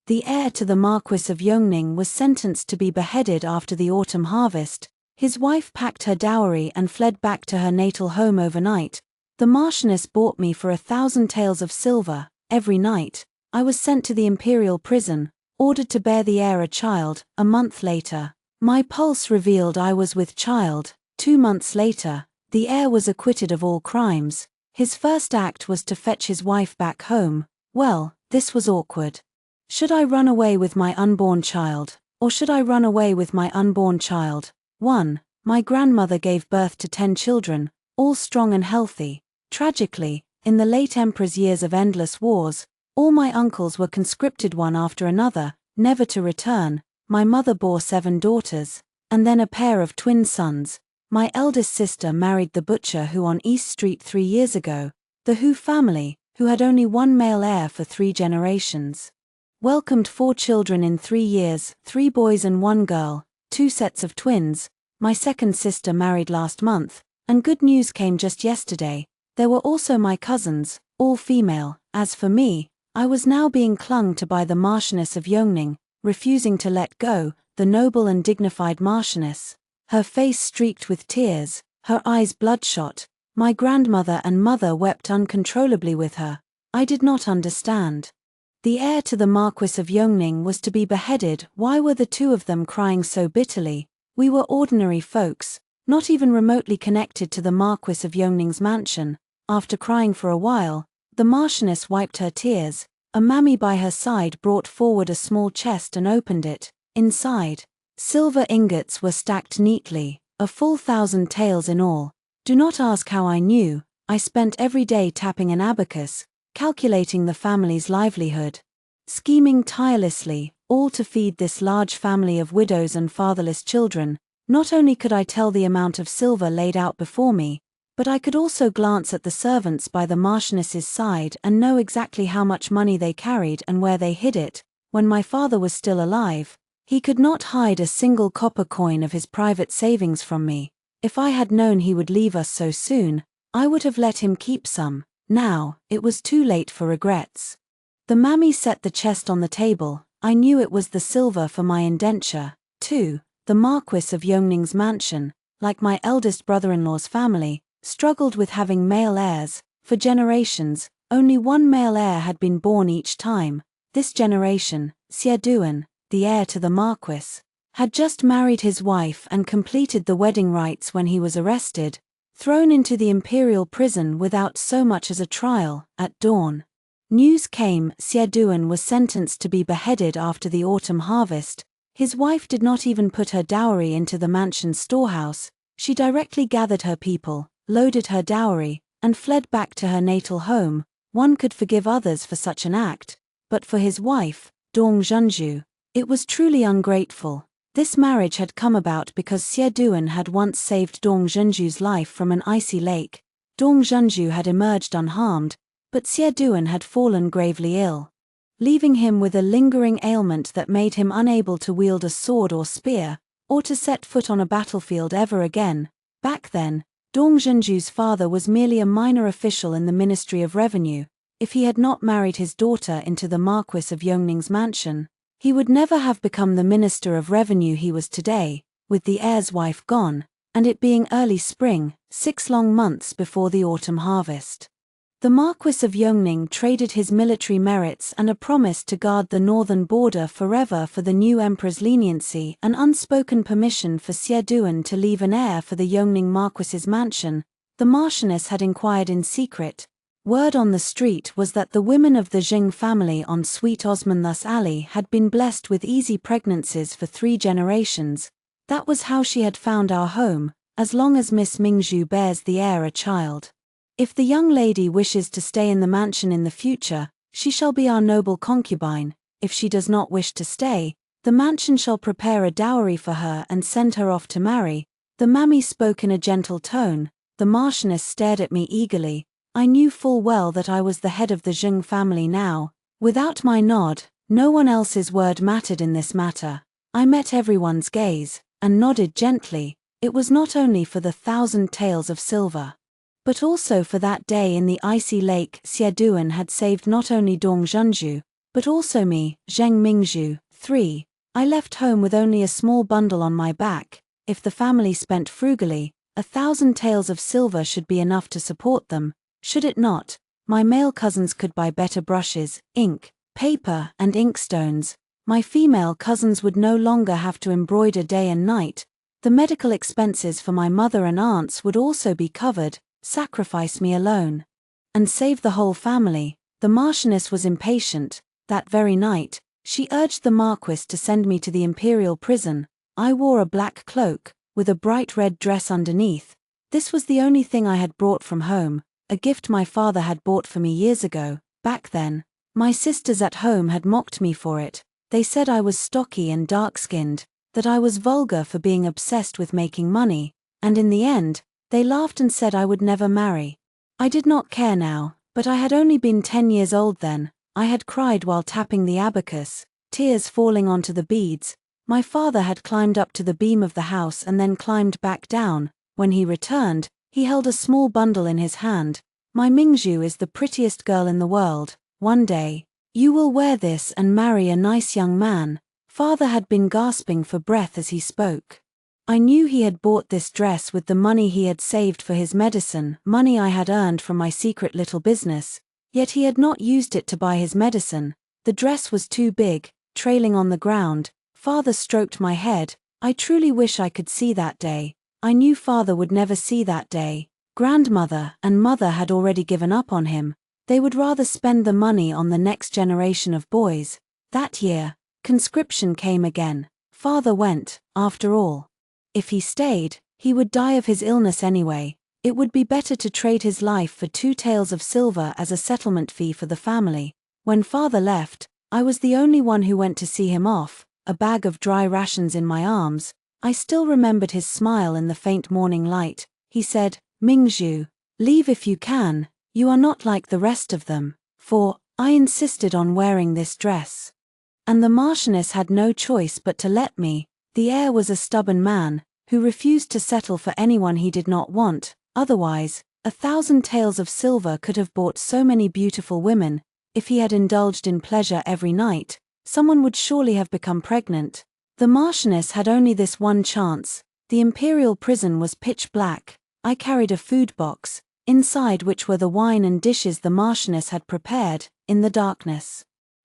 the heir to the Marquis of Yongning was sentenced to be beheaded after the autumn harvest. His wife packed her dowry and fled back to her natal home overnight. The Marchioness bought me for 1,000 taels of silver. Every night, I was sent to the imperial prison, ordered to bear the heir a child. A month later, my pulse revealed I was with child. 2 months later, the heir was acquitted of all crimes. His first act was to fetch his wife back home. Well, this was awkward. Should I run away with my unborn child, or should I run away with my unborn child? 1. My grandmother gave birth to 10 children, all strong and healthy. Tragically, in the late emperor's years of endless wars, all my uncles were conscripted one after another, never to return. My mother bore 7 daughters, and then a pair of twin sons. My eldest sister married the butcher who on East Street 3 years ago, the Hu family, who had only one male heir for 3 generations. Welcomed 4 children in 3 years, 3 boys and 1 girl, 2 sets of twins. My second sister married last month, and good news came just yesterday. There were also my cousins, all female. As for me, I was now being clung to by the Marchioness of Yongning, refusing to let go, the noble and dignified Marchioness. Her face streaked with tears, her eyes bloodshot. My grandmother and mother wept uncontrollably with her. I did not understand. The heir to the Marquis of Yongning was to be beheaded. Why were the 2 of them crying so bitterly? We were ordinary folks, not even remotely connected to the Marquis of Yongning's mansion. After crying for a while, the Marchioness wiped her tears. A mammy by her side brought forward a small chest and opened it. Inside, silver ingots were stacked neatly, a full 1,000 taels in all. Do not ask how I knew. I spent every day tapping an abacus, calculating the family's livelihood, scheming tirelessly, all to feed this large family of widows and fatherless children. Not only could I tell the amount of silver laid out before me, but I could also glance at the servants by the Marchioness's side and know exactly how much money they carried and where they hid it. When my father was still alive, he could not hide a single copper coin of his private savings from me. If I had known he would leave us so soon, I would have let him keep some. Now, it was too late for regrets. The mammy set the chest on the table. I knew it was the silver for my indenture. 2. The Marquis of Yongning's mansion, like my eldest brother-in-law's family, struggled with having male heirs. For generations, only one male heir had been born each time. This generation, Xianxia, the heir to the Marquis, had just married his wife and completed the wedding rites when he was arrested, thrown into the imperial prison without so much as a trial. At dawn, news came: Xianxia was sentenced to be beheaded after the autumn harvest. His wife did not even put her dowry into the mansion's storehouse. She directly gathered her people, loaded her dowry, and fled back to her natal home. One could forgive others for such an act, but for his wife, Dong Zhenju, it was truly ungrateful. This marriage had come about because Xianxia had once saved Dong Zhenju's life from an icy lake. Dong Zhenju had emerged unharmed, but Xianxia had fallen gravely ill, leaving him with a lingering ailment that made him unable to wield a sword or spear, or to set foot on a battlefield ever again. Back then, Dong Zhenju's father was merely a minor official in the Ministry of Revenue. If he had not married his daughter into the Marquis of Yongning's mansion, he would never have become the Minister of Revenue he was today. With the heir's wife gone, and it being early spring, 6 long months before the autumn harvest, the Marquis of Yongning traded his military merits and a promise to guard the northern border forever for the new emperor's leniency, an unspoken permission for Xianxia to leave an heir for the Yongning Marquis's mansion. The Marchioness had inquired in secret. Word on the street was that the women of the Jing family on Sweet Osmanthus Alley had been blessed with easy pregnancies for 3 generations. That was how she had found our home. As long as Miss Mingzhu bears the heir a child, if the young lady wishes to stay in the mansion in the future, she shall be our noble concubine. If she does not wish to stay, the mansion shall prepare a dowry for her and send her off to marry. The mammy spoke in a gentle tone. The Marchioness stared at me eagerly. I knew full well that I was the head of the Jing family now. Without my nod, no one else's word mattered in this matter. I met everyone's gaze, and nodded gently. It was not only for the 1,000 taels of silver, but also for that day in the icy lake. Xianxia had saved not only Dong Zhenju, But also me, Zheng Mingzhu. 3. I left home with only a small bundle on my back. If the family spent frugally, 1,000 taels of silver should be enough to support them, should it not? My male cousins could buy better brushes, ink, paper, and inkstones. My female cousins would no longer have to embroider day and night. The medical expenses for my mother and aunts would also be covered. Sacrifice me alone and save the whole family. The Marchioness was impatient. That very night, she urged the Marquis to send me to the imperial prison. I wore a black cloak, with a bright red dress underneath. This was the only thing I had brought from home, a gift my father had bought for me years ago. Back then, my sisters at home had mocked me for it. They said I was stocky and dark-skinned, that I was vulgar for being obsessed with making money, and in the end, they laughed and said I would never marry. I did not care now, but I had only been 10 years old then. I had cried while tapping the abacus, tears falling onto the beads. My father had climbed up to the beam of the house and then climbed back down. When he returned, he held a small bundle in his hand. My Mingzhu is the prettiest girl in the world. One day, you will wear this and marry a nice young man. Father had been gasping for breath as he spoke. I knew he had bought this dress with the money he had saved for his medicine, money I had earned from my secret little business. Yet he had not used it to buy his medicine. The dress was too big, trailing on the ground. Father stroked my head. I truly wish I could see that day. I knew father would never see that day. Grandmother and mother had already given up on him. They would rather spend the money on the next generation of boys. That year, conscription came again. Father went, after all. If he stayed, he would die of his illness anyway. It would be better to trade his life for 2 taels of silver as a settlement fee for the family. When father left, I was the only one who went to see him off, a bag of dry rations in my arms. I still remembered his smile in the faint morning light. He said, "Mingzhu, leave if you can, you are not like the rest of them." For I insisted on wearing this dress. And the Marchioness had no choice but to let me. The heir was a stubborn man, who refused to settle for anyone he did not want. Otherwise, 1,000 taels of silver could have bought so many beautiful women. If he had indulged in pleasure every night, someone would surely have become pregnant. The Marchioness had only this one chance. The imperial prison was pitch black. I carried a food box, inside which were the wine and dishes the Marchioness had prepared. In the darkness,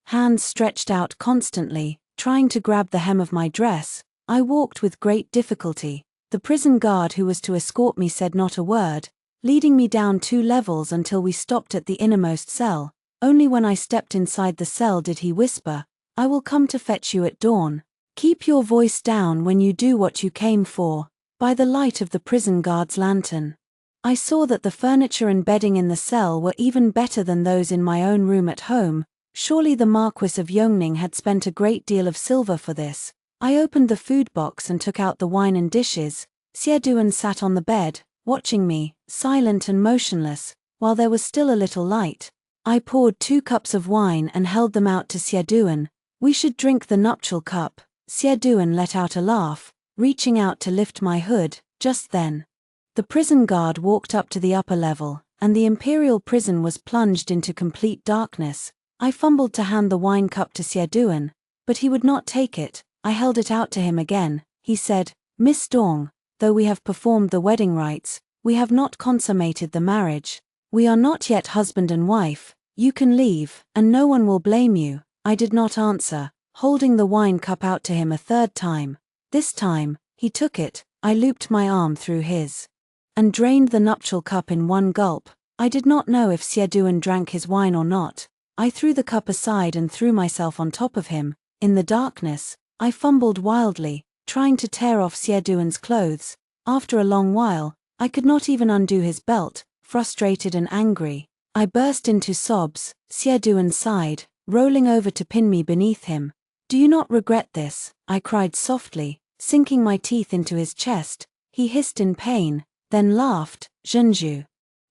hands stretched out constantly, trying to grab the hem of my dress. I walked with great difficulty. The prison guard who was to escort me said not a word, leading me down 2 levels until we stopped at the innermost cell. Only when I stepped inside the cell did he whisper, "I will come to fetch you at dawn. Keep your voice down when you do what you came for." By the light of the prison guard's lantern, I saw that the furniture and bedding in the cell were even better than those in my own room at home. Surely the Marquis of Yongning had spent a great deal of silver for this. I opened the food box and took out the wine and dishes. Xieduan sat on the bed, watching me, silent and motionless, while there was still a little light. I poured 2 cups of wine and held them out to Xieduan. "We should drink the nuptial cup." Xieduan let out a laugh, reaching out to lift my hood. Just then, the prison guard walked up to the upper level, and the imperial prison was plunged into complete darkness. I fumbled to hand the wine cup to Xieduan, but he would not take it. I held it out to him again. He said, "Miss Dong, though we have performed the wedding rites, we have not consummated the marriage. We are not yet husband and wife. You can leave, and no one will blame you." I did not answer, holding the wine cup out to him a 3rd time. This time, he took it. I looped my arm through his and drained the nuptial cup in 1 gulp. I did not know if Xieduan drank his wine or not. I threw the cup aside and threw myself on top of him. In the darkness, I fumbled wildly, trying to tear off Xieduan's clothes. After a long while, I could not even undo his belt. Frustrated and angry, I burst into sobs. Xieduan sighed, rolling over to pin me beneath him. "Do you not regret this?" I cried softly, sinking my teeth into his chest. He hissed in pain, then laughed. "Zhenzhu,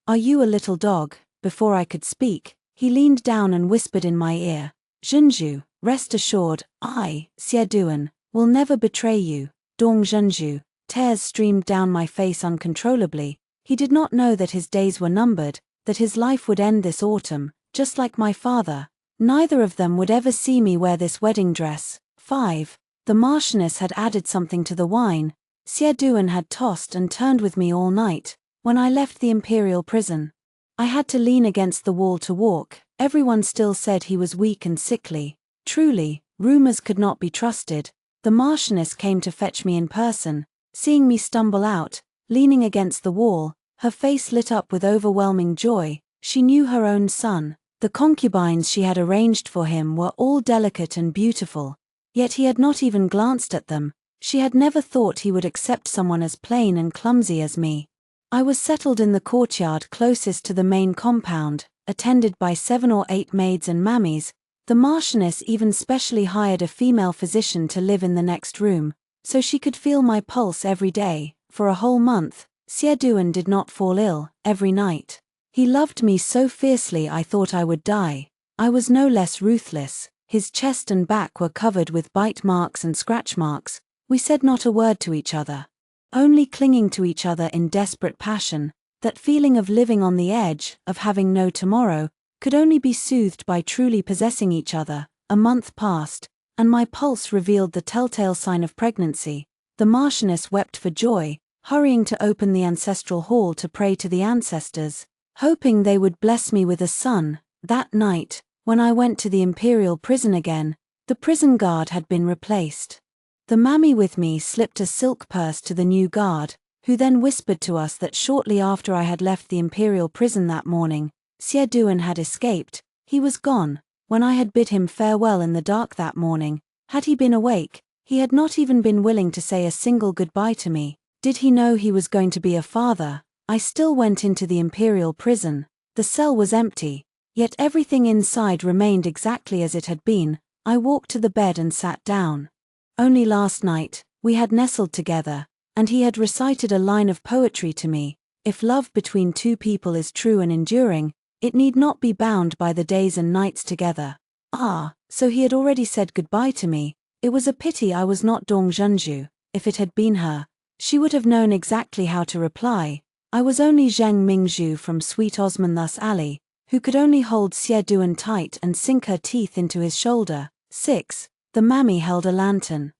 are you a little dog?" Before I could speak, he leaned down and whispered in my ear, "Zhenzhu, rest assured, I, Xieduan, will never betray you." Dong Zhenzhu. Tears streamed down my face uncontrollably. He did not know that his days were numbered, that his life would end this autumn, just like my father. Neither of them would ever see me wear this wedding dress. 5. The Marchioness had added something to the wine. Xie had tossed and turned with me all night. When I left the imperial prison, I had to lean against the wall to walk. Everyone still said he was weak and sickly. Truly, rumors could not be trusted. The Marchioness came to fetch me in person. Seeing me stumble out, leaning against the wall, her face lit up with overwhelming joy. She knew her own son. The concubines she had arranged for him were all delicate and beautiful. Yet he had not even glanced at them. She had never thought he would accept someone as plain and clumsy as me. I was settled in the courtyard closest to the main compound, attended by 7 or 8 maids and mammies. The Marchioness even specially hired a female physician to live in the next room, so she could feel my pulse every day. For a whole month, Xie did not fall ill. Every night, he loved me so fiercely I thought I would die. I was no less ruthless. His chest and back were covered with bite marks and scratch marks. We said not a word to each other, only clinging to each other in desperate passion. That feeling of living on the edge, of having no tomorrow, could only be soothed by truly possessing each other. A month passed, and my pulse revealed the telltale sign of pregnancy. The Marchioness wept for joy, hurrying to open the ancestral hall to pray to the ancestors, hoping they would bless me with a son. That night, when I went to the imperial prison again, the prison guard had been replaced. The mammy with me slipped a silk purse to the new guard, who then whispered to us that shortly after I had left the imperial prison that morning, Xie had escaped. He was gone. When I had bid him farewell in the dark that morning, had he been awake, he had not even been willing to say a single goodbye to me. Did he know he was going to be a father? I still went into the imperial prison. The cell was empty, yet everything inside remained exactly as it had been. I walked to the bed and sat down. Only last night, we had nestled together, and he had recited a line of poetry to me. If love between two people is true and enduring, it need not be bound by the days and nights together. Ah, so he had already said goodbye to me. It was a pity I was not Dong Zhenju. If it had been her, she would have known exactly how to reply. I was only Zheng Mingzhu from Sweet Osmanthus Alley, who could only hold Xie tight and sink her teeth into his shoulder. 6. The mammy held a lantern.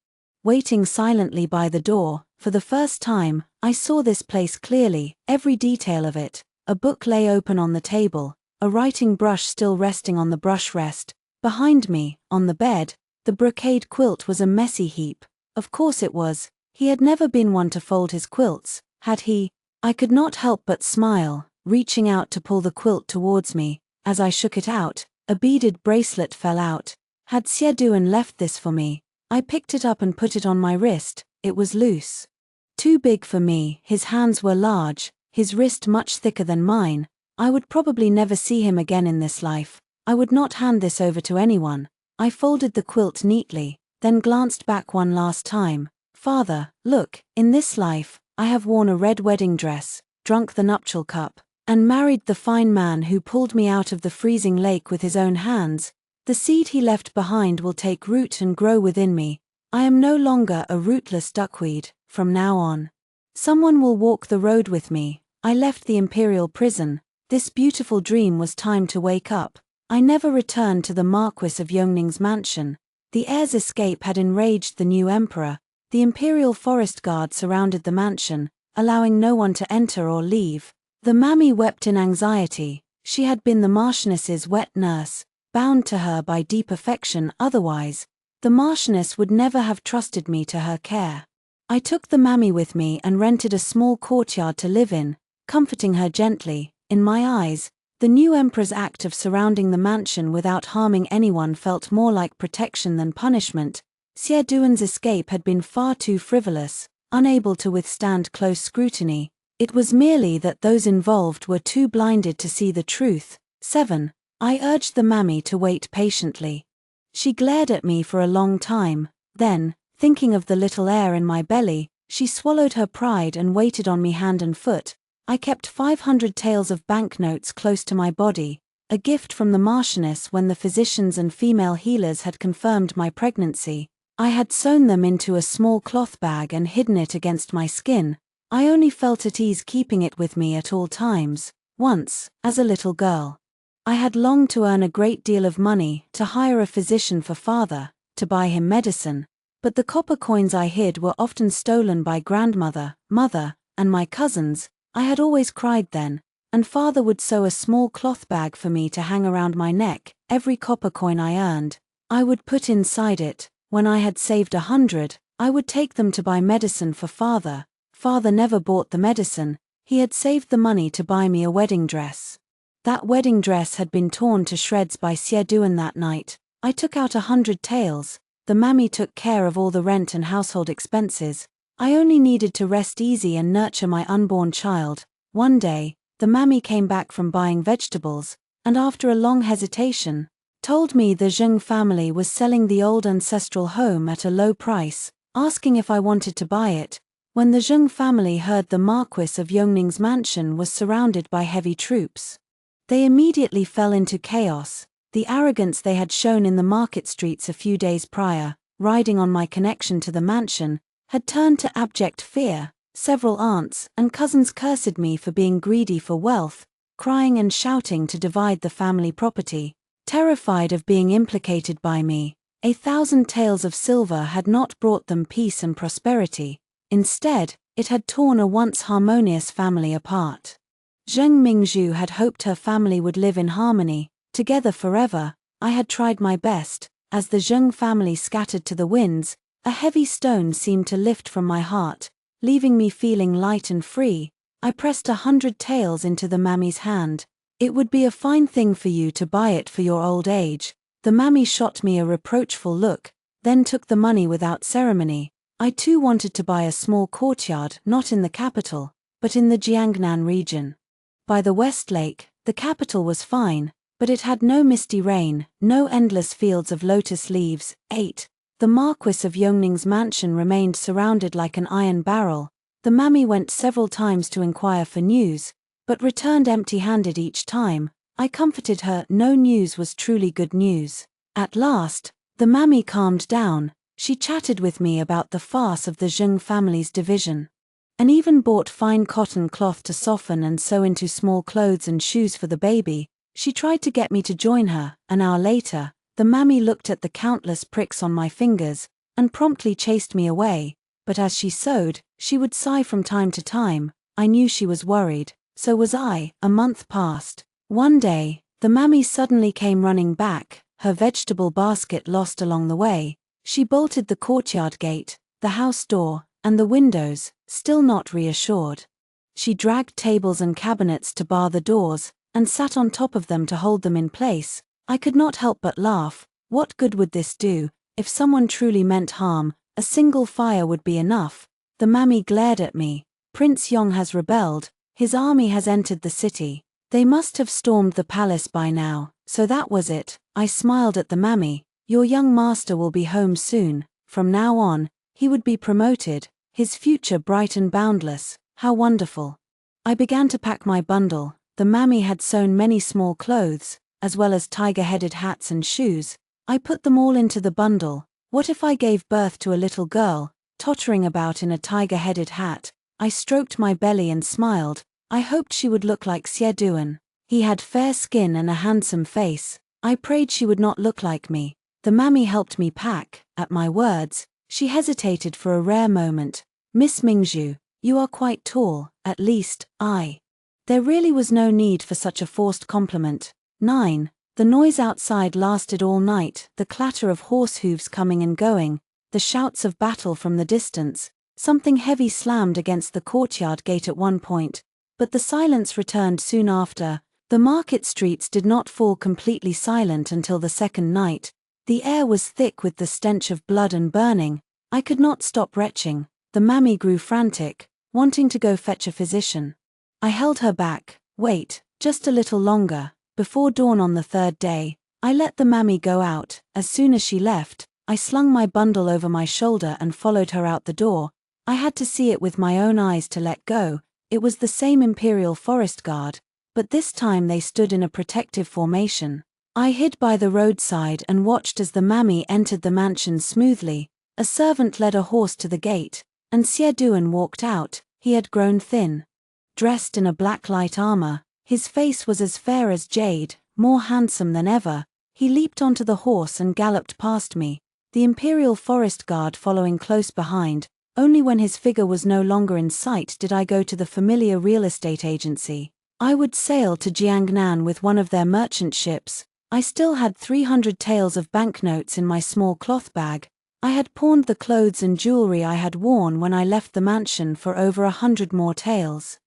Waiting silently by the door, for the first time, I saw this place clearly, every detail of it. A book lay open on the table, a writing brush still resting on the brush rest. Behind me, on the bed, the brocade quilt was a messy heap. Of course it was. He had never been one to fold his quilts, had he? I could not help but smile, reaching out to pull the quilt towards me. As I shook it out, a beaded bracelet fell out. Had Xie left this for me? I picked it up and put it on my wrist. It was loose. Too big for me. His hands were large, his wrist much thicker than mine. I would probably never see him again in this life. I would not hand this over to anyone. I folded the quilt neatly, then glanced back one last time. Father, look, in this life, I have worn a red wedding dress, drunk the nuptial cup, and married the fine man who pulled me out of the freezing lake with his own hands. The seed he left behind will take root and grow within me. I am no longer a rootless duckweed. From now on, someone will walk the road with me. I left the imperial prison. This beautiful dream was time to wake up. I never returned to the Marquis of Yongning's mansion. The heir's escape had enraged the new emperor. The imperial forest guard surrounded the mansion, allowing no one to enter or leave. The mammy wept in anxiety. She had been the Marchioness's wet nurse, bound to her by deep affection. Otherwise, the Marchioness would never have trusted me to her care. I took the mammy with me and rented a small courtyard to live in, comforting her gently. In my eyes, the new emperor's act of surrounding the mansion without harming anyone felt more like protection than punishment. Xie escape had been far too frivolous, unable to withstand close scrutiny. It was merely that those involved were too blinded to see the truth. 7. I urged the mammy to wait patiently. She glared at me for a long time. Then, thinking of the little heir in my belly, she swallowed her pride and waited on me hand and foot. I kept 500 taels of banknotes close to my body, a gift from the Marchioness when the physicians and female healers had confirmed my pregnancy. I had sewn them into a small cloth bag and hidden it against my skin. I only felt at ease keeping it with me at all times. Once, as a little girl, I had longed to earn a great deal of money to hire a physician for father, to buy him medicine, but the copper coins I hid were often stolen by grandmother, mother, and my cousins. I had always cried then, and father would sew a small cloth bag for me to hang around my neck. Every copper coin I earned, I would put inside it. When I had saved 100, I would take them to buy medicine for father. Father never bought the medicine, he had saved the money to buy me a wedding dress. That wedding dress had been torn to shreds by Xianxia that night. I took out 100 taels. The mammy took care of all the rent and household expenses. I only needed to rest easy and nurture my unborn child. One day, the mammy came back from buying vegetables, and after a long hesitation, told me the Zheng family was selling the old ancestral home at a low price, asking if I wanted to buy it. When the Zheng family heard the Marquis of Yongning's mansion was surrounded by heavy troops, they immediately fell into chaos. The arrogance they had shown in the market streets a few days prior, riding on my connection to the mansion, had turned to abject fear. Several aunts and cousins cursed me for being greedy for wealth, crying and shouting to divide the family property. Terrified of being implicated by me, 1,000 taels of silver had not brought them peace and prosperity. Instead, it had torn a once harmonious family apart. Zheng Mingzhu had hoped her family would live in harmony, together forever. I had tried my best. As the Zheng family scattered to the winds, a heavy stone seemed to lift from my heart, leaving me feeling light and free. I pressed 100 taels into the mammy's hand. It would be a fine thing for you to buy it for your old age. The mammy shot me a reproachful look, then took the money without ceremony. I too wanted to buy a small courtyard, not in the capital, but in the Jiangnan region. By the West Lake, the capital was fine, but it had no misty rain, no endless fields of lotus leaves. 8. The Marquis of Yongning's mansion remained surrounded like an iron barrel. The mammy went several times to inquire for news, but returned empty-handed each time. I comforted her, no news was truly good news. At last, the mammy calmed down. She chatted with me about the farce of the Zheng family's division, and even bought fine cotton cloth to soften and sew into small clothes and shoes for the baby. She tried to get me to join her. An hour later, the mammy looked at the countless pricks on my fingers, and promptly chased me away. But as she sewed, she would sigh from time to time. I knew she was worried, so was I. A month passed. One day, the mammy suddenly came running back, her vegetable basket lost along the way. She bolted the courtyard gate, the house door, and the windows, still not reassured. She dragged tables and cabinets to bar the doors, and sat on top of them to hold them in place. I could not help but laugh. What good would this do? If someone truly meant harm, a single fire would be enough. The mammy glared at me. Prince Yong has rebelled. His army has entered the city. They must have stormed the palace by now. So that was it. I smiled at the mammy. Your young master will be home soon. From now on, he would be promoted. His future bright and boundless. How wonderful. I began to pack my bundle. The mammy had sewn many small clothes, as well as tiger-headed hats and shoes. I put them all into the bundle. What if I gave birth to a little girl, tottering about in a tiger-headed hat? I stroked my belly and smiled. I hoped she would look like Xie. He had fair skin and a handsome face. I prayed she would not look like me. The mammy helped me pack. At my words, she hesitated for a rare moment. Miss Mingzhu, you are quite tall, at least. There really was no need for such a forced compliment. 9. The noise outside lasted all night, the clatter of horse hooves coming and going, the shouts of battle from the distance. Something heavy slammed against the courtyard gate at one point, but the silence returned soon after. The market streets did not fall completely silent until the second night. The air was thick with the stench of blood and burning. I could not stop retching. The mammy grew frantic, wanting to go fetch a physician. I held her back. Wait, just a little longer. Before dawn on the third day, I let the mammy go out. As soon as she left, I slung my bundle over my shoulder and followed her out the door. I had to see it with my own eyes to let go. It was the same imperial forest guard, but this time they stood in a protective formation. I hid by the roadside and watched as the mammy entered the mansion smoothly. A servant led a horse to the gate, and Xie walked out. He had grown thin. Dressed in a black light armor, his face was as fair as jade, more handsome than ever. He leaped onto the horse and galloped past me, the imperial forest guard following close behind. Only when his figure was no longer in sight did I go to the familiar real estate agency. I would sail to Jiangnan with one of their merchant ships. I still had 300 taels of banknotes in my small cloth bag. I had pawned the clothes and jewelry I had worn when I left the mansion for over 100 more taels.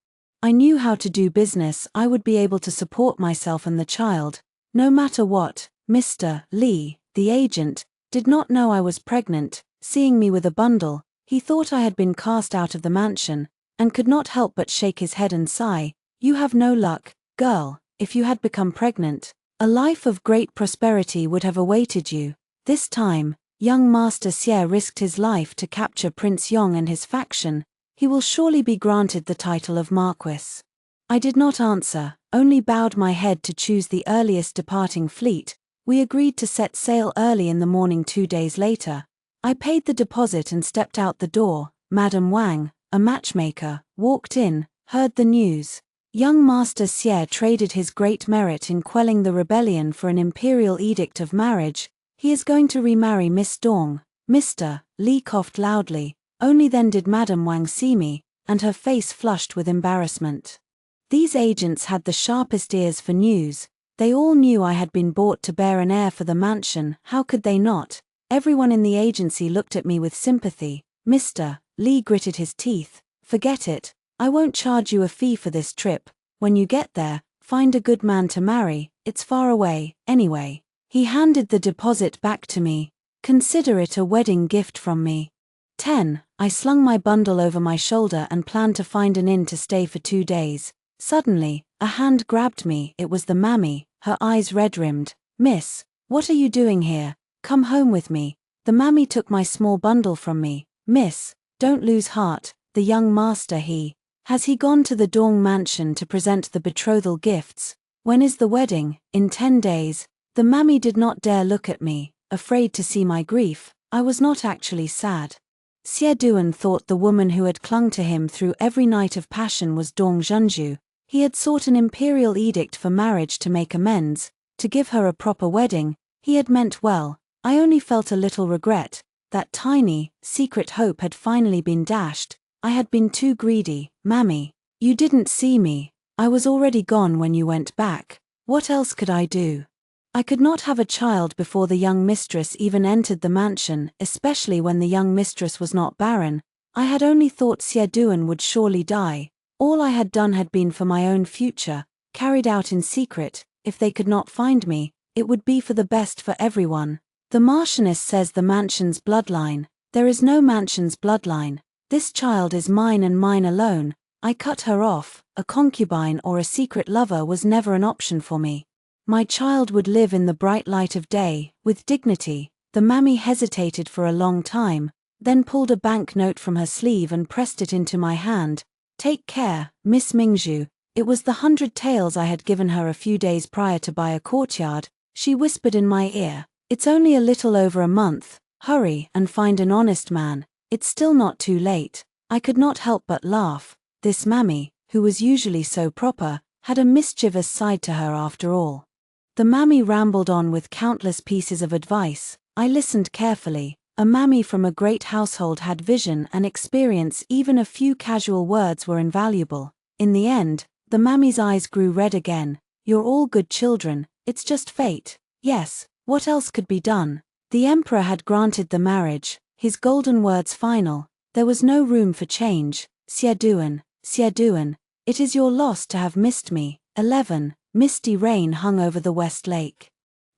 I knew how to do business. I would be able to support myself and the child, no matter what. Mr. Li, the agent, did not know I was pregnant. Seeing me with a bundle, he thought I had been cast out of the mansion, and could not help but shake his head and sigh. You have no luck, girl. If you had become pregnant, a life of great prosperity would have awaited you. This time, young Master Xie risked his life to capture Prince Yong and his faction. He will surely be granted the title of Marquis. I did not answer, only bowed my head to choose the earliest departing fleet. We agreed to set sail early in the morning 2 days later. I paid the deposit and stepped out the door. Madame Wang, a matchmaker, walked in, heard the news. Young Master Xie traded his great merit in quelling the rebellion for an imperial edict of marriage. He is going to remarry Miss Dong. Mr. Li coughed loudly. Only then did Madame Wang see me, and her face flushed with embarrassment. These agents had the sharpest ears for news. They all knew I had been bought to bear an heir for the mansion. How could they not? Everyone in the agency looked at me with sympathy. Mr. Li gritted his teeth. Forget it. I won't charge you a fee for this trip. When you get there, find a good man to marry. It's far away, anyway. He handed the deposit back to me. Consider it a wedding gift from me. 10. I slung my bundle over my shoulder and planned to find an inn to stay for 2 days. Suddenly, a hand grabbed me. It was the mammy, her eyes red-rimmed. Miss, what are you doing here? Come home with me. The mammy took my small bundle from me. Miss, don't lose heart. The young master has he gone to the Dong mansion to present the betrothal gifts? When is the wedding? In 10 days. The mammy did not dare look at me, afraid to see my grief. I was not actually sad. Xie Duan thought the woman who had clung to him through every night of passion was Dong Zhenju. He had sought an imperial edict for marriage to make amends, to give her a proper wedding. He had meant well. I only felt a little regret. That tiny, secret hope had finally been dashed. I had been too greedy. Mammy, you didn't see me. I was already gone when you went back. What else could I do? I could not have a child before the young mistress even entered the mansion, especially when the young mistress was not barren. I had only thought Xie Duan would surely die. All I had done had been for my own future, carried out in secret. If they could not find me, it would be for the best for everyone. The Marchioness says the mansion's bloodline. There is no mansion's bloodline. This child is mine and mine alone. I cut her off. A concubine or a secret lover was never an option for me. My child would live in the bright light of day, with dignity. The mammy hesitated for a long time, then pulled a banknote from her sleeve and pressed it into my hand. Take care, Miss Mingzhu. It was the 100 taels I had given her a few days prior to buy a courtyard. She whispered in my ear. It's only a little over a month. Hurry and find an honest man. It's still not too late. I could not help but laugh. This mammy, who was usually so proper, had a mischievous side to her after all. The mammy rambled on with countless pieces of advice. I listened carefully. A mammy from a great household had vision and experience. Even a few casual words were invaluable. In the end, the mammy's eyes grew red again. You're all good children. It's just fate. Yes, what else could be done? The emperor had granted the marriage. His golden words final. There was no room for change. Xie Duan, it is your loss to have missed me. 11. Misty rain hung over the West Lake.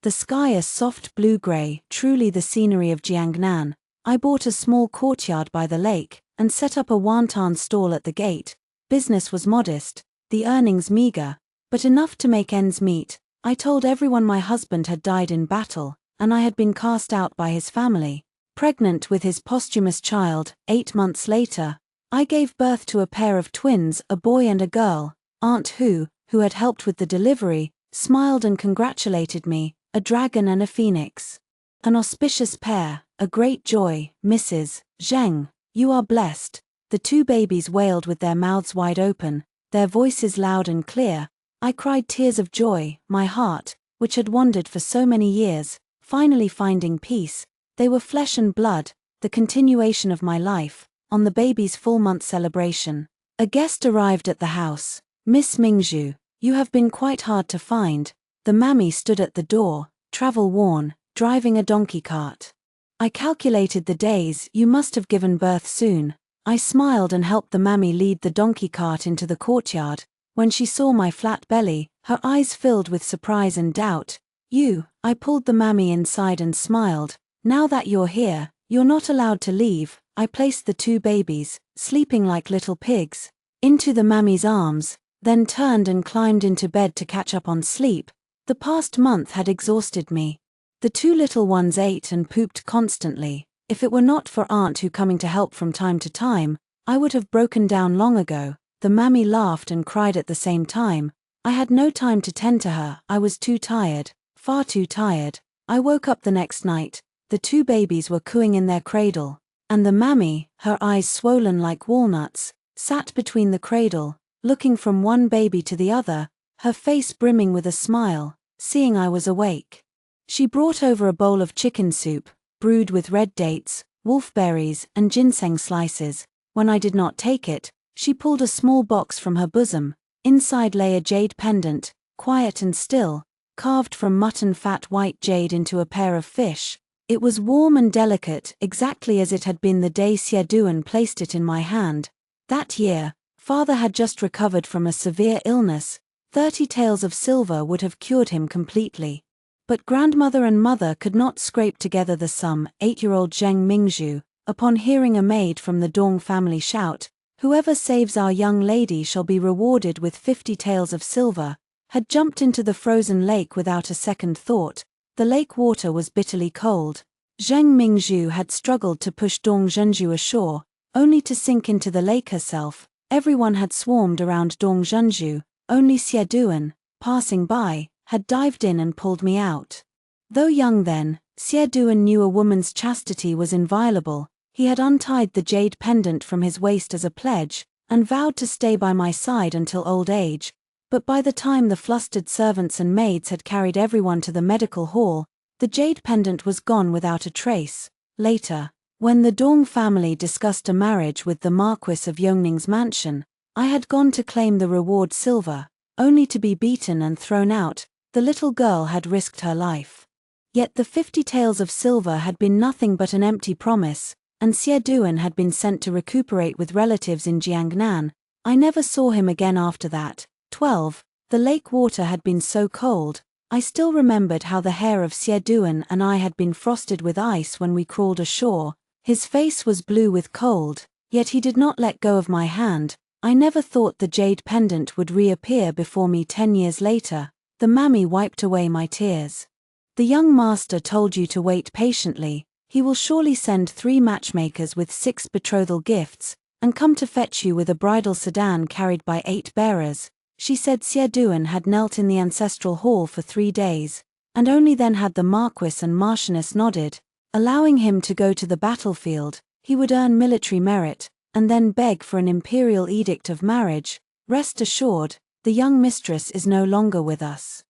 The sky a soft blue-gray, truly the scenery of Jiangnan. I bought a small courtyard by the lake, and set up a wonton stall at the gate. Business was modest, the earnings meager, but enough to make ends meet. I told everyone my husband had died in battle, and I had been cast out by his family. Pregnant with his posthumous child, 8 months later, I gave birth to a pair of twins, a boy and a girl. Aunt who had helped with the delivery, smiled and congratulated me, a dragon and a phoenix. An auspicious pair, a great joy. Mrs. Zheng, you are blessed. The 2 babies wailed with their mouths wide open, their voices loud and clear. I cried tears of joy, my heart, which had wandered for so many years, finally finding peace. They were flesh and blood, the continuation of my life. On the baby's full-month celebration, a guest arrived at the house. Miss Mingzhu, you have been quite hard to find. The mammy stood at the door, travel-worn, driving a donkey cart. I calculated the days. You must have given birth soon. I smiled and helped the mammy lead the donkey cart into the courtyard. When she saw my flat belly, her eyes filled with surprise and doubt. I pulled the mammy inside and smiled. Now that you're here, you're not allowed to leave. I placed the two babies, sleeping like little pigs, into the mammy's arms, then turned and climbed into bed to catch up on sleep. The past month had exhausted me. The two little ones ate and pooped constantly. If it were not for Aunt who coming to help from time to time, I would have broken down long ago. The mammy laughed and cried at the same time. I had no time to tend to her. I was too tired, far too tired. I woke up the next night. The two babies were cooing in their cradle, and the mammy, her eyes swollen like walnuts, sat between the cradle, looking from one baby to the other, her face brimming with a smile, seeing I was awake. She brought over a bowl of chicken soup, brewed with red dates, wolfberries, and ginseng slices. When I did not take it, she pulled a small box from her bosom. Inside lay a jade pendant, quiet and still, carved from mutton fat white jade into a pair of fish. It was warm and delicate, exactly as it had been the day Xie placed it in my hand. That year, father had just recovered from a severe illness. 30 taels of silver would have cured him completely. But grandmother and mother could not scrape together the sum. 8-year-old Zheng Mingzhu, upon hearing a maid from the Dong family shout, "Whoever saves our young lady shall be rewarded with 50 taels of silver," had jumped into the frozen lake without a second thought. The lake water was bitterly cold. Zheng Mingzhu had struggled to push Dong Zhenju ashore, only to sink into the lake herself. Everyone had swarmed around Dong Zhenju. Only Xie, passing by, had dived in and pulled me out. Though young then, Xie knew a woman's chastity was inviolable. He had untied the jade pendant from his waist as a pledge, and vowed to stay by my side until old age. But by the time the flustered servants and maids had carried everyone to the medical hall, the jade pendant was gone without a trace. Later, when the Dong family discussed a marriage with the Marquis of Yongning's mansion, I had gone to claim the reward silver, only to be beaten and thrown out. The little girl had risked her life. Yet the 50 taels of silver had been nothing but an empty promise, and Xie had been sent to recuperate with relatives in Jiangnan. I never saw him again after that. 12. The lake water had been so cold. I still remembered how the hair of Xie and I had been frosted with ice when we crawled ashore. His face was blue with cold, yet he did not let go of my hand. I never thought the jade pendant would reappear before me 10 years later. The mammy wiped away my tears. The young master told you to wait patiently. He will surely send 3 matchmakers with 6 betrothal gifts, and come to fetch you with a bridal sedan carried by 8 bearers. She said Xie had knelt in the ancestral hall for 3 days, and only then had the Marquis and Marchioness nodded, allowing him to go to the battlefield. He would earn military merit, and then beg for an imperial edict of marriage. Rest assured, the young mistress is no longer with us.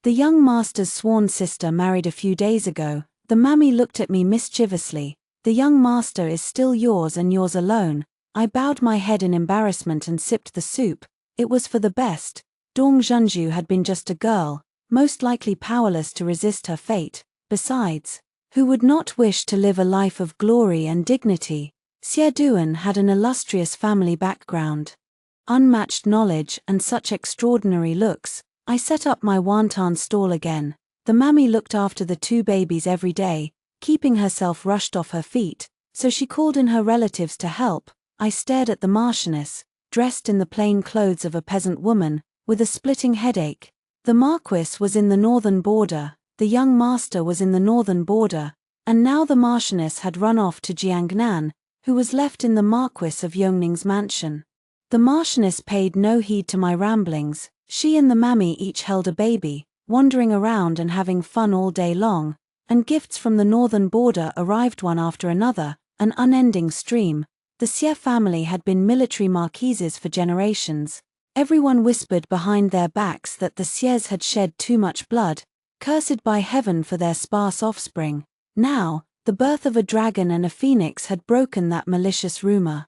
The young master's sworn sister married a few days ago. The mammy looked at me mischievously. The young master is still yours and yours alone. I bowed my head in embarrassment and sipped the soup. It was for the best. Dong Zhenju had been just a girl, most likely powerless to resist her fate. Besides, who would not wish to live a life of glory and dignity? Xie had an illustrious family background, unmatched knowledge, and such extraordinary looks. I set up my wonton stall again. The mammy looked after the 2 babies every day, keeping herself rushed off her feet, so she called in her relatives to help. I stared at the Marchioness, dressed in the plain clothes of a peasant woman, with a splitting headache. The Marquis was in the northern border, the young master was in the northern border, and now the Marchioness had run off to Jiangnan, who was left in the Marquis of Yongning's mansion. The Marchioness paid no heed to my ramblings. She and the mammy each held a baby, wandering around and having fun all day long, and gifts from the northern border arrived one after another, an unending stream. The Xie family had been military marquises for generations. Everyone whispered behind their backs that the Xies had shed too much blood, cursed by heaven for their sparse offspring. Now, the birth of a dragon and a phoenix had broken that malicious rumor.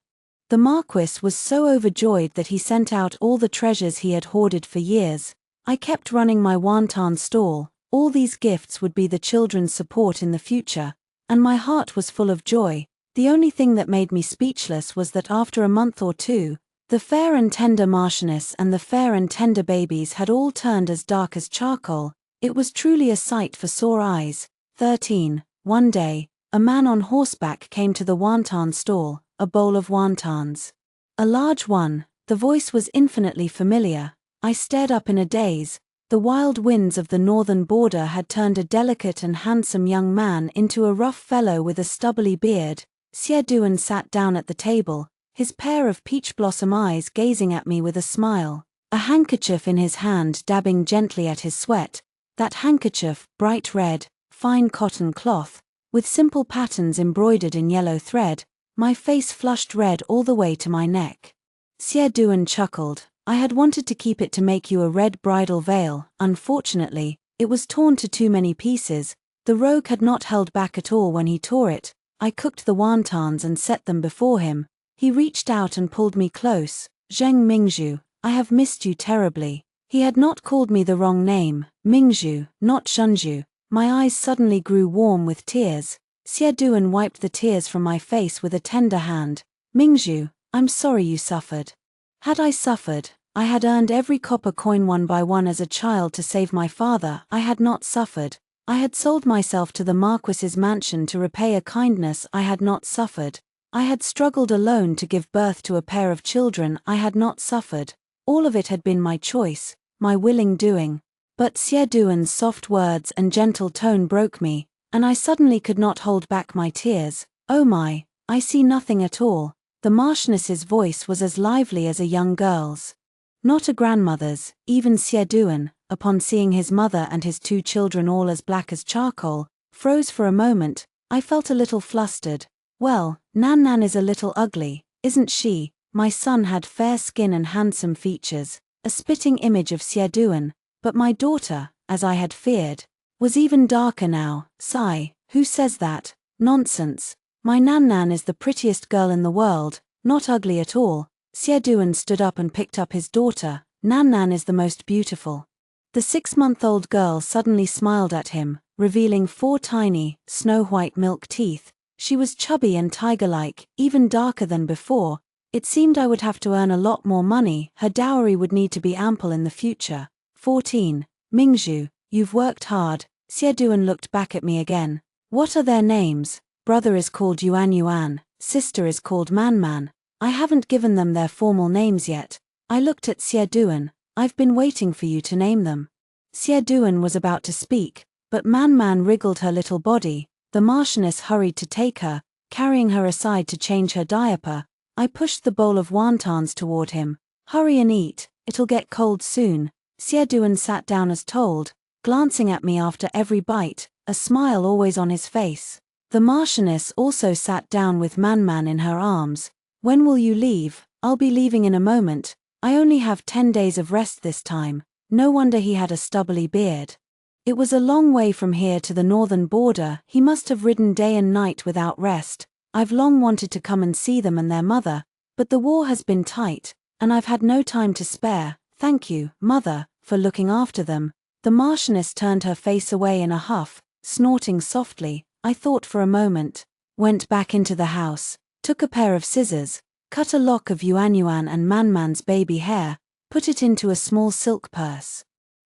The Marquis was so overjoyed that he sent out all the treasures he had hoarded for years. I kept running my wonton stall. All these gifts would be the children's support in the future, and my heart was full of joy. The only thing that made me speechless was that after a month or two, the fair and tender Marchioness and the fair and tender babies had all turned as dark as charcoal. It was truly a sight for sore eyes. 13. One day, a man on horseback came to the wonton stall, a bowl of wontons. A large one. The voice was infinitely familiar. I stared up in a daze. The wild winds of the northern border had turned a delicate and handsome young man into a rough fellow with a stubbly beard. Xie sat down at the table, his pair of peach blossom eyes gazing at me with a smile, a handkerchief in his hand dabbing gently at his sweat. That handkerchief, bright red, fine cotton cloth, with simple patterns embroidered in yellow thread. My face flushed red all the way to my neck. Xie chuckled. I had wanted to keep it to make you a red bridal veil. Unfortunately, it was torn to too many pieces. The rogue had not held back at all when he tore it. I cooked the wontons and set them before him. He reached out and pulled me close. Zheng Mingzhu, I have missed you terribly. He had not called me the wrong name, Mingzhu, not Shunzhu. My eyes suddenly grew warm with tears. Xie wiped the tears from my face with a tender hand. Mingzhu, I'm sorry you suffered. Had I suffered, I had earned every copper coin one by one as a child to save my father. I had not suffered. I had sold myself to the Marquis's mansion to repay a kindness I had not suffered. I had struggled alone to give birth to a pair of children I had not suffered. All of it had been my choice, my willing doing. But Xie soft words and gentle tone broke me, and I suddenly could not hold back my tears. Oh my, I see nothing at all. The Marchioness's voice was as lively as a young girl's. Not a grandmother's. Even Xie, upon seeing his mother and his two children all as black as charcoal, froze for a moment. I felt a little flustered. Well, Nan is a little ugly, isn't she? My son had fair skin and handsome features, a spitting image of Xie, but my daughter, as I had feared, was even darker now. Sigh, who says that? Nonsense. My Nan is the prettiest girl in the world, not ugly at all. Xie stood up and picked up his daughter. Nan is the most beautiful. The 6-month-old girl suddenly smiled at him, revealing 4 tiny, snow-white milk teeth. She was chubby and tiger-like, even darker than before. It seemed I would have to earn a lot more money. Her dowry would need to be ample in the future. 14. Mingzhu, you've worked hard. Xie looked back at me again. What are their names? Brother is called Yuan, sister is called Man. I haven't given them their formal names yet. I looked at Xie. I've been waiting for you to name them. Xie was about to speak, but Man wriggled her little body. The Marchioness hurried to take her, carrying her aside to change her diaper. I pushed the bowl of wontons toward him. Hurry and eat, it'll get cold soon. Xie sat down as told, glancing at me after every bite, a smile always on his face. The Marchioness also sat down with Man in her arms. When will you leave? I'll be leaving in a moment. I only have 10 days of rest this time. No wonder he had a stubbly beard. It was a long way from here to the northern border. He must have ridden day and night without rest. I've long wanted to come and see them and their mother, but the war has been tight, and I've had no time to spare. Thank you, Mother, for looking after them. The Marchioness turned her face away in a huff, snorting softly. I thought for a moment, went back into the house, took a pair of scissors, cut a lock of Yuan and Man's baby hair, put it into a small silk purse,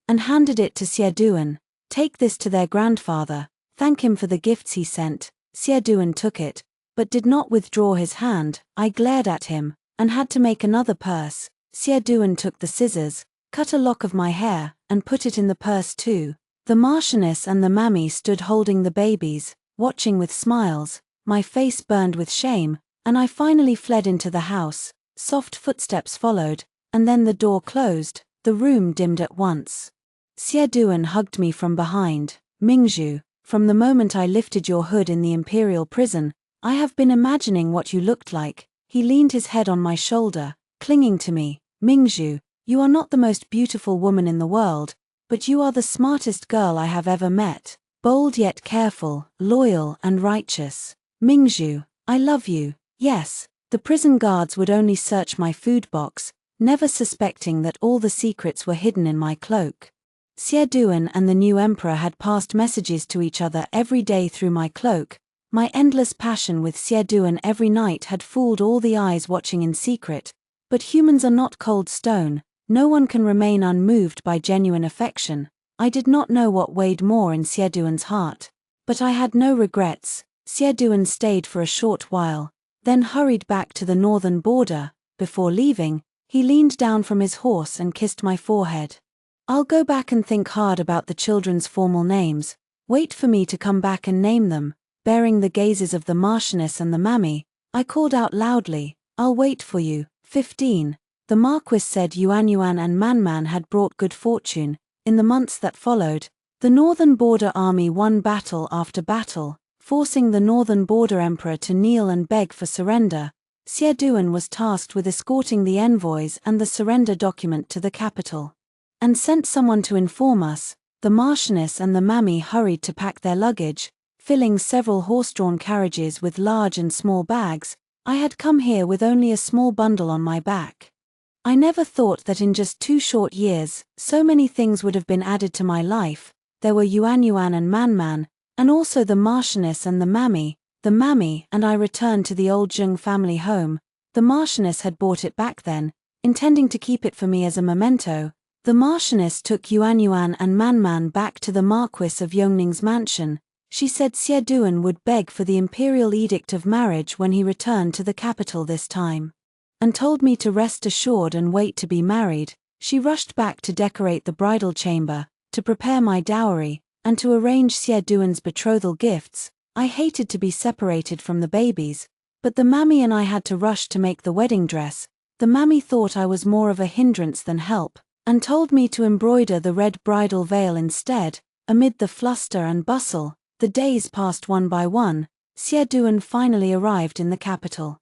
and handed it to Xie. Take this to their grandfather, thank him for the gifts he sent. Xie took it, but did not withdraw his hand. I glared at him, and had to make another purse. Xie took the scissors, cut a lock of my hair, and put it in the purse too. The Marchioness and the mammy stood holding the babies, watching with smiles. My face burned with shame, and I finally fled into the house. Soft footsteps followed, and then the door closed. The room dimmed at once. Xie hugged me from behind. Mingzhu, from the moment I lifted your hood in the imperial prison, I have been imagining what you looked like. He leaned his head on my shoulder, clinging to me. Mingzhu, You are not the most beautiful woman in the world, but you are the smartest girl I have ever met. Bold yet careful, loyal and righteous. Mingzhu, I love you. Yes, the prison guards would only search my food box, never suspecting that all the secrets were hidden in my cloak. Xie Duan and the new emperor had passed messages to each other every day through my cloak. My endless passion with Xie Duan every night had fooled all the eyes watching in secret. But humans are not cold stone, no one can remain unmoved by genuine affection. I did not know what weighed more in Xie Duan's heart. But I had no regrets. Xie Duan stayed for a short while, then hurried back to the northern border. Before leaving, he leaned down from his horse and kissed my forehead. I'll go back and think hard about the children's formal names. Wait for me to come back and name them. Bearing the gazes of the Marchioness and the Mammy, I called out loudly, I'll wait for you. 15. The Marquis said Yuan and Man had brought good fortune. In the months that followed, the Northern Border Army won battle after battle, forcing the Northern Border Emperor to kneel and beg for surrender. Xie Duan was tasked with escorting the envoys and the surrender document to the capital, and sent someone to inform us. The Marchioness and the Mammy hurried to pack their luggage, filling several horse-drawn carriages with large and small bags. I had come here with only a small bundle on my back. I never thought that in just 2 short years, so many things would have been added to my life. There were Yuan and Man, and also the Marchioness and the Mammy. The Mammy and I returned to the old Zheng family home. The Marchioness had bought it back then, intending to keep it for me as a memento. The Marchioness took Yuan and Man back to the Marquis of Yongning's mansion. She said Xie Duan would beg for the imperial edict of marriage when he returned to the capital this time, and told me to rest assured and wait to be married. She rushed back to decorate the bridal chamber, to prepare my dowry, and to arrange Xie Duan's betrothal gifts. I hated to be separated from the babies, but the Mammy and I had to rush to make the wedding dress. The Mammy thought I was more of a hindrance than help, and told me to embroider the red bridal veil instead. Amid the fluster and bustle, the days passed one by one. Xie Duan finally arrived in the capital,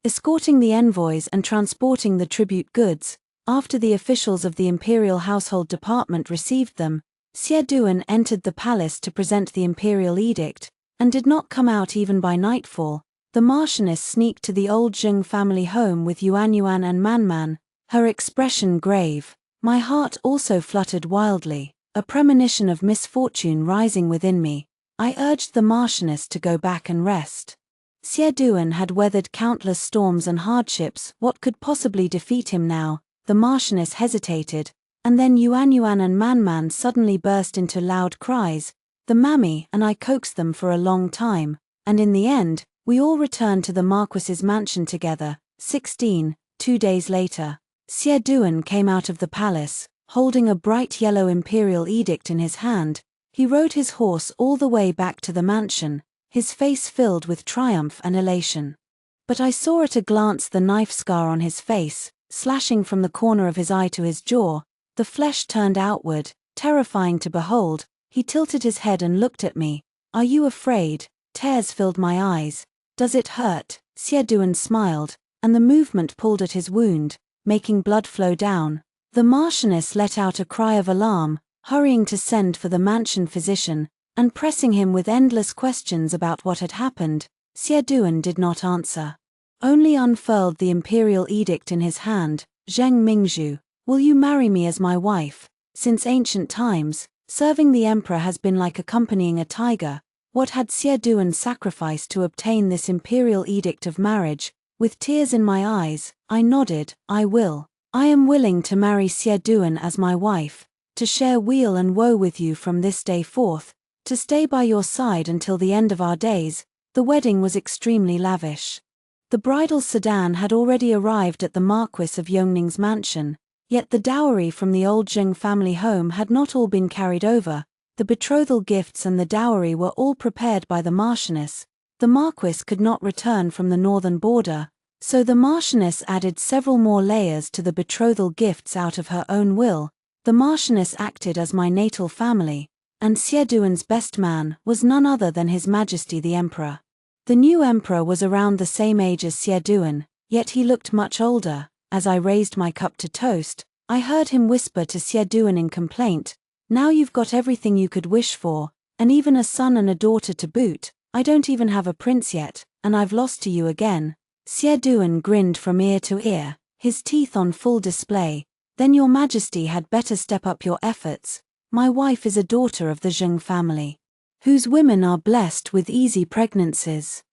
escorting the envoys and transporting the tribute goods. After the officials of the Imperial Household Department received them, Xie Duan entered the palace to present the imperial edict, and did not come out even by nightfall. The Marchioness sneaked to the old Zheng family home with Yuan and Man, her expression grave. My heart also fluttered wildly, a premonition of misfortune rising within me. I urged the Marchioness to go back and rest. Xie Duan had weathered countless storms and hardships. What could possibly defeat him now? The Marchioness hesitated, and then Yuan and Man suddenly burst into loud cries. The Mammy and I coaxed them for a long time, and in the end, we all returned to the Marquis's mansion together. 16. 2 days later, Xie Duan came out of the palace, holding a bright yellow imperial edict in his hand. He rode his horse all the way back to the mansion, his face filled with triumph and elation. But I saw at a glance the knife scar on his face, slashing from the corner of his eye to his jaw. The flesh turned outward, terrifying to behold. He tilted his head and looked at me. Are you afraid? Tears filled my eyes. Does it hurt? Xie Duan smiled, and the movement pulled at his wound, making blood flow down. The Marchioness let out a cry of alarm, hurrying to send for the mansion physician, and pressing him with endless questions about what had happened. Xie Duan did not answer, only unfurled the imperial edict in his hand. Zheng Mingzhu, will you marry me as my wife? Since ancient times, serving the emperor has been like accompanying a tiger. What had Xie Duan sacrificed to obtain this imperial edict of marriage? With tears in my eyes, I nodded. I will. I am willing to marry Xie Duan as my wife, to share weal and woe with you from this day forth, to stay by your side until the end of our days. The wedding was extremely lavish. The bridal sedan had already arrived at the Marquis of Yongning's mansion, yet the dowry from the old Zheng family home had not all been carried over. The betrothal gifts and the dowry were all prepared by the Marchioness. The Marquis could not return from the northern border, so the Marchioness added several more layers to the betrothal gifts out of her own will. The Marchioness acted as my natal family, and Xie Duan's best man was none other than His Majesty the Emperor. The new emperor was around the same age as Xie Duan, yet he looked much older. As I raised my cup to toast, I heard him whisper to Xie Duan in complaint, "Now you've got everything you could wish for, and even a son and a daughter to boot. I don't even have a prince yet, and I've lost to you again." Xie Duan grinned from ear to ear, his teeth on full display. "Then your majesty had better step up your efforts. My wife is a daughter of the Zheng family, whose women are blessed with easy pregnancies.